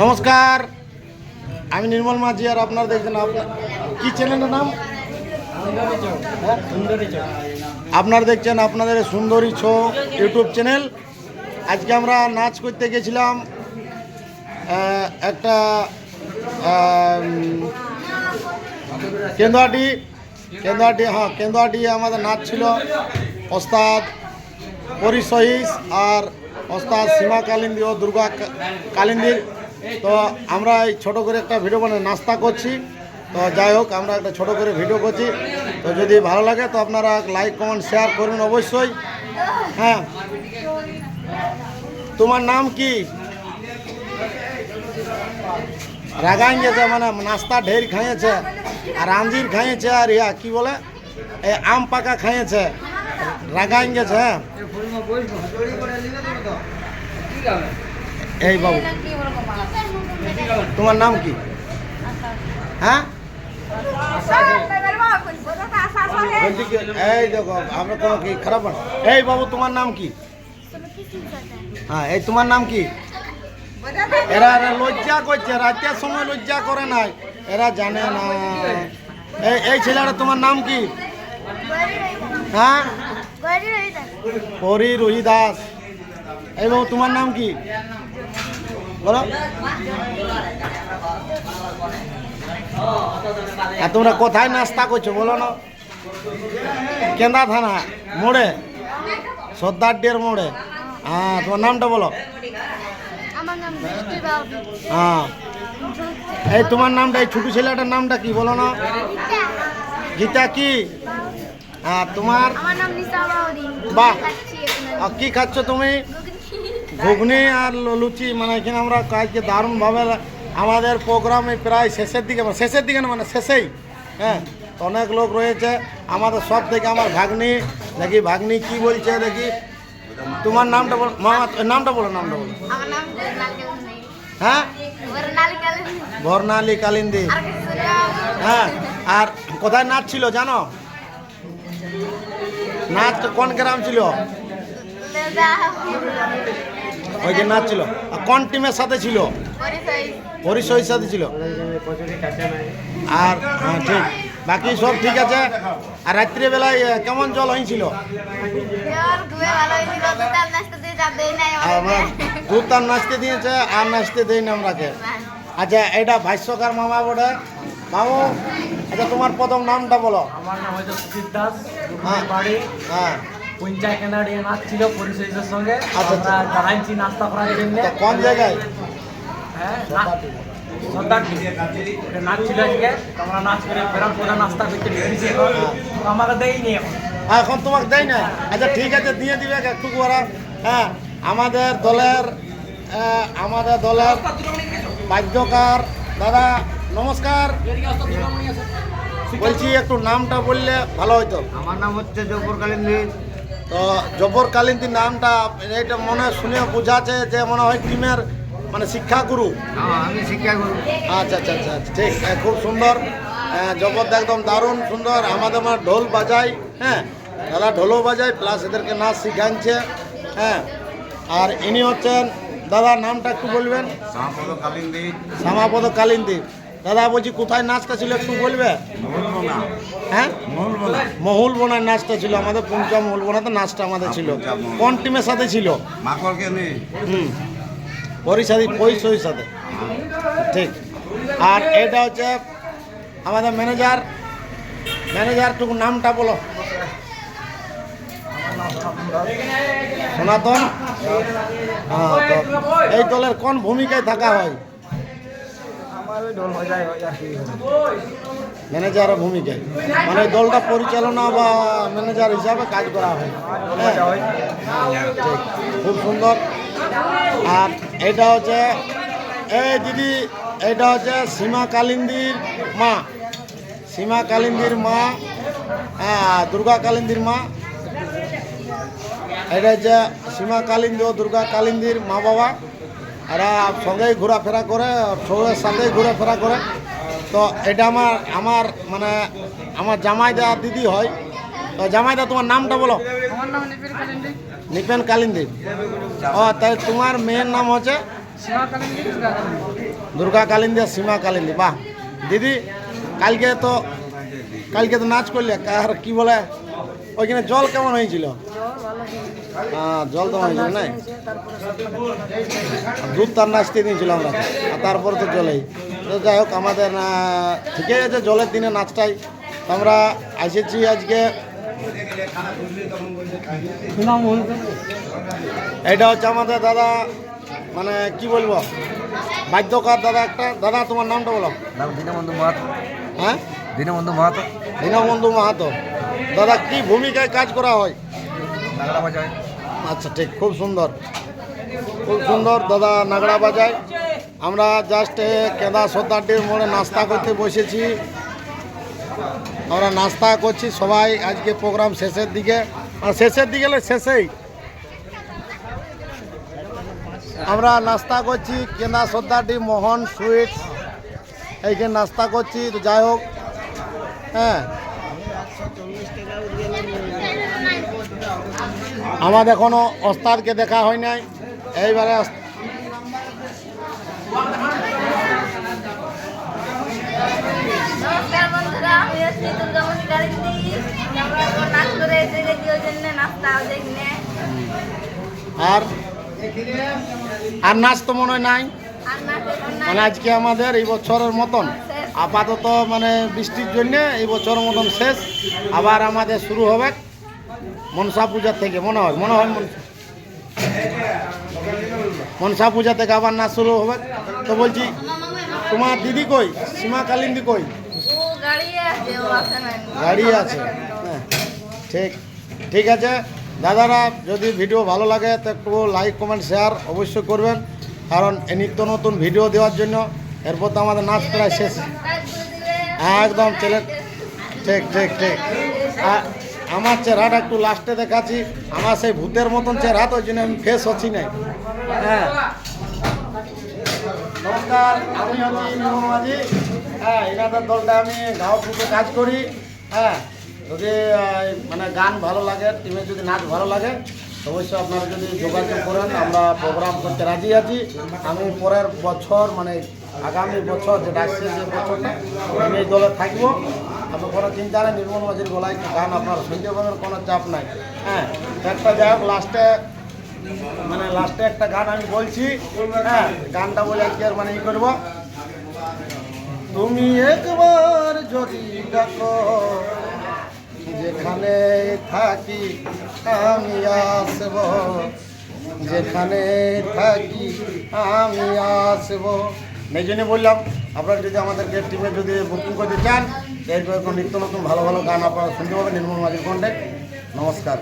নমস্কার, আমি নির্মল মাঝি আর আপনারা দেখছেন আপনার কি চ্যানেলের নাম? আপনারা দেখছেন আপনাদের সুন্দরী ছো ইউটিউব চ্যানেল। আজকে আমরা নাচ করতে গেছিলাম একটা কেন্দুয়াটি আমাদের নাচ ছিল ওস্তাদ পরি সহিস আর ওস্তাদ সীমা কালিন্দি ও দুর্গা কালিন্দির। তো আমরা এই ছোটো করে একটা ভিডিও বানিয়ে নাস্তা করছি। তো যাই হোক, আমরা একটা ছোটো করে ভিডিও করছি। তো যদি ভালো লাগে তো আপনারা লাইক কমেন্ট শেয়ার করবেন অবশ্যই। হ্যাঁ, তোমার নাম কি? রাগাইন গেছে মানে নাস্তা ঢের খাইয়েছে আর আঞ্জির খাইয়েছে আর ইয়া কি বলে এই আম পাকা খাইয়েছে, রাগাইন গেছে। হ্যাঁ এই বাবু, তোমার নাম কি? হ্যাঁ এই দেখো আমরা কোনো কি খারাপ না। এই বাবু তোমার নাম কি? হ্যাঁ এই তোমার নাম কি? এরা লজ্জা করছে, রাতের সময় লজ্জা করে নাই, এরা জানে না। এই ছেলেটা তোমার নাম কি? হ্যাঁ পরি রুহি দাস। এই বাবু তোমার নাম কি বলো? আর তোমরা কোথায় নাস্তা করছো বলো না? কেন্দা থানা মোড়ে, সর্দারডির মোড়ে। হ্যাঁ তোমার নামটা বলো। হ্যাঁ এই তোমার নামটা, এই ছোটো ছেলেটার নামটা কি বলো না? গীতা কি? হ্যাঁ তোমার? বাহ, কি খাচ্ছ তুমি? ঘুগনি আর লুচি। মানে এখানে আমরা কাজকে দারুণভাবে আমাদের প্রোগ্রামে প্রায় শেষের দিকে না মানে শেষেই। হ্যাঁ তো অনেক লোক রয়েছে আমাদের সব থেকে। আমার ভাগ্নি দেখি, ভাগ্নি কি বলছে দেখি। তোমার নামটা বলো মামা, নামটা বলো। হ্যাঁ বর্ণালী কালিন্দি। হ্যাঁ আর কোথায় নাচ ছিল জানো? নাচ কোন গ্রাম ছিল? ওই যে নাচ ছিল। কোন টিমের সাথে ছিল? পরিচয়ের সাথে ছিল। আর হ্যাঁ ঠিক, বাকি সব ঠিক আছে। আর রাত্রিবেলায় কেমন জল হয়েছিল? দুধ তার নাচতে দিয়েছে আর নাচতে দেয় না আমরাকে। আচ্ছা এটা ভাষ্যকার মামা বটে বাবু। আচ্ছা তোমার প্রথম নামটা বলো। আমার নাম হচ্ছে সুশীল দাস। বাড়ি হ্যাঁ পঞ্চায়েত কেন্দ্রে নাচ ছিল পরিচয়ের সঙ্গে। আচ্ছা আমরা জানাইছি নাস্তা করার জন্য। কোন জায়গায়? হ্যাঁ সর্দারটি নাচ ছিল আজকে। আমরা নাচ করে ফেরার পরে নাস্তা করতে বেরিয়েছি। আমাকে দেয়নি এখন। এখন তোমাকে দেয় না? আচ্ছা ঠিক আছে, দিয়ে দিবে একটু করা। হ্যাঁ আমাদের দলের বাদ্যকার দাদা নমস্কার। বলছি একটু নামটা বললে ভালো হতো। আমার নাম হচ্ছে জব্বর কালিন্দি। তো জব্বর কালিন্দি নামটা এইটা মনে শুনে বোঝাচ্ছে যে মনে হয় টিমের মানে শিক্ষাগুরু। আমি শিক্ষাগুরু। আচ্ছা আচ্ছা আচ্ছা ঠিক, খুব সুন্দর। জব্বর একদম দারুণ সুন্দর। আমাদের আমার ঢোল বাজাই। হ্যাঁ দাদা ঢোলও বাজায় প্লাস এদেরকে নাচ শিখাচ্ছে। হ্যাঁ আর ইনি হচ্ছেন দাদা, নামটা একটু বলবেন? শ্যামাপদ কালিন্দি। শ্যামাপদ কালিন্দি। দাদা বলছি কোথায় নাচটা ছিল একটু বলবে? হ্যাঁ মহুলবনার নাচটা ছিল আমাদের। পঞ্চম মহুলবনাতে নাচটা আমাদের ছিল। কোন টিমের সাথে ছিল? পরিচয়ের সাথে। ঠিক। আর এটা হচ্ছে আমাদের ম্যানেজার টুকু নামটা বলো। সনাতন। হ্যাঁ এই দলের কোন ভূমিকায় থাকা হয়? ম্যানেজারের ভূমিকায়, মানে দলটা পরিচালনা বা ম্যানেজার হিসাবে কাজ করা হয়। ঠিক, খুব সুন্দর। আর এটা হচ্ছে এই দিদি, এটা হচ্ছে সীমা কালিন্দির মা। সীমা কালিন্দির মা, দুর্গা কালিন্দির মা। এটা হচ্ছে সীমা কালিন্দি ও দুর্গা কালিন্দির মা বাবা। এরা সঙ্গেই ঘোরাফেরা করে, সৌয়ের সাথেই ঘোরাফেরা করে। তো এটা আমার মানে আমার জামাইদা দিদি হয়। তো জামাইদা তোমার নামটা বলো। আমার নাম নিবিড় কালিন্দি। নিপেন কালিন্দী। ও তাই তোমার মেয়ের নাম হচ্ছে সীমা কালিন্দী, দুর্গা কালিন্দী। দুর্গা কালিন্দী আর সীমা কালিন্দী। বাহ দিদি, কালকে তো নাচ করলে, আর কি বলে ওইখানে জল কেমন হয়েছিল? হ্যাঁ জল তো হয়েছিল না, দুধ তার নাচতে দিয়েছিল আমরা, আর তারপরে তো জলেই। তো যাই হোক, আমাদের ঠিকই আছে, জলের দিনে নাচটাই আমরা এসেছি আজকে। এটা হচ্ছে আমাদের দাদা, মানে কি বলবো, বাদ্যকার দাদা একটা। দাদা তোমার নামটা বলো। নাম দীনবন্ধু মাহাতো। হ্যাঁ দীনবন্ধু মাহাতো। দীনবন্ধু মাহাতো। দাদা কি ভূমিকায় কাজ করা হয়? নাগড়া বাজায়। আচ্ছা ঠিক, খুব সুন্দর, খুব সুন্দর দাদা নাগড়া বাজায়। আমরা জাস্ট কেদা সর্দারটির মোড়ে নাস্তা করতে বসেছি। আমরা নাস্তা করছি সবাই, আজকে প্রোগ্রাম শেষের দিকে, আর শেষের দিকে শেষেই আমরা নাস্তা করছি কেদা সর্দারটি মোহন সুইটস, এইখানে নাস্তা করছি। তো যাই হোক, হ্যাঁ আমাদের এখনো ওস্তাদকে দেখা হয় নাই। এইবারে নমস্কার বন্ধুরা, আমি হচ্ছি দুর্গামণি কালিন্দী। আমরা এখন নাচ করে এসে গেছি, ওই জন্য নাস্তা দেখনে। আর নাচ তো মনে হয় নাই, আর নাচ এখন নাই। মানে আজকে আমাদের এই বছরের মতন আপাতত, মানে বৃষ্টির জন্য এই বছরের মতন শেষ। আবার আমাদের শুরু হবে মনসা পূজার থেকে, মনে হয় মনসা পূজা থেকে আবার নাচ শুরু হবে। তো বলছি, তোমার দিদি কই, সীমা কালিন্দী কই? ও গাড়ি আছে, ও আসে নাই। গাড়ি আছে, হ্যাঁ ঠিক, ঠিক আছে। দাদারা, যদি ভিডিও ভালো লাগে তো একটু লাইক কমেন্ট শেয়ার অবশ্যই করবেন, কারণ এই নিত্য নতুন ভিডিও দেওয়ার জন্য। এরপর তো আমাদের নাচ প্রায় শেষ, কাজ করে দিবে। একদম ছেলে, ঠিক ঠিক ঠিক। আর আমার চেহারাটা একটু লাস্টে দেখাচ্ছি, আমার সেই ভূতের মতন চেহারা, তো ওই জন্য আমি ফেস হচ্ছি নাই। হ্যাঁ নমস্কার, আমি হচ্ছি নির্মল মাঝি। হ্যাঁ, এনাদের দলটা আমি গাঁও গ্রুপে কাজ করি। হ্যাঁ, যদি মানে গান ভালো লাগে, টিমে যদি নাচ ভালো লাগে, তো অবশ্যই আপনারা যদি যোগাযোগ করেন, আমরা প্রোগ্রাম করতে রাজি আছি। আমি পরের বছর, মানে আগামী বছর যেটা আসছে, যে বছরটা আমি এই দলে থাকবো। আপনার কোনো চিন্তা নেই, নির্মল মাঝির গলায় গান আপনারা শুনতে পাবেন, কোনো চাপ নাই। হ্যাঁ, একটা যাই হোক, লাস্টে একটা গান আমি বলছি। হ্যাঁ, গানটা বলে আজকে আর মানে ই করবো। তুমি একবার যদি ডাকো, যেখানে থাকি আমি আসব, যেখানে থাকি আমি আসব। এই জন্য বললাম, আপনারা যদি আমাদেরকে টিমে যদি বুকিং করতে চান, এরকম নিত্য নতুন ভালো ভালো গান আপনারা শুনতে পাবেন নির্মল মাঝির কণ্ঠে। নমস্কার।